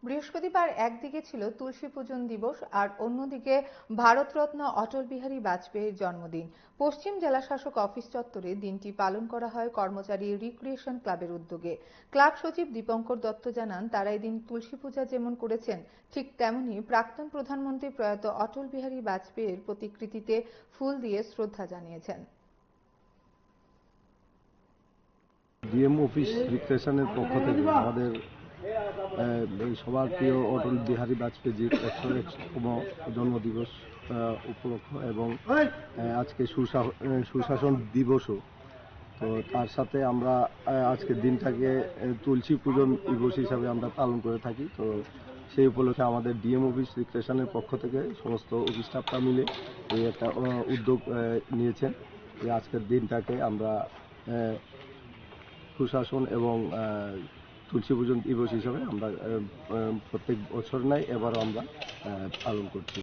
বৃহস্পতিবার একদিকে ছিল তুলসী পূজন দিবস আর অন্যদিকে ভারতরত্ন অটল বিহারী বাজপেয়ীর জন্মদিন। পশ্চিম জেলাশাসক অফিস চত্বরে দিনটি পালন করা হয় কর্মচারী রিক্রিয়েশন ক্লাবের উদ্যোগে। ক্লাব সচিব দীপঙ্কর দত্ত জানান, তারা এদিন তুলসী পূজা যেমন করেছেন ঠিক তেমনি প্রাক্তন প্রধানমন্ত্রী প্রয়াত অটল বিহারী বাজপেয়ীর প্রতিকৃতিতে ফুল দিয়ে শ্রদ্ধা জানিয়েছেন। ডিএম অফিস রিক্রিয়েশনের পক্ষ থেকে আমাদের সবার প্রিয় অটল বিহারী বাজপেয়ীজির 101তম জন্মদিবস উপলক্ষ এবং আজকে সুশাসন দিবসও, তো তার সাথে আমরা আজকের দিনটাকে তুলসী পূজন দিবস হিসাবে আমরা পালন করে থাকি। তো সেই উপলক্ষে আমাদের ডিএম অফিস রিক্রিয়েশনের পক্ষ থেকে সমস্ত অফিস স্টাফরা মিলে এই একটা উদ্যোগ নিয়েছেন যে আজকের দিনটাকে আমরা সুশাসন এবং তুলসী পূজন দিবস হিসাবে আমরা প্রত্যেক বছর নাই, এবারও আমরা পালন করছি।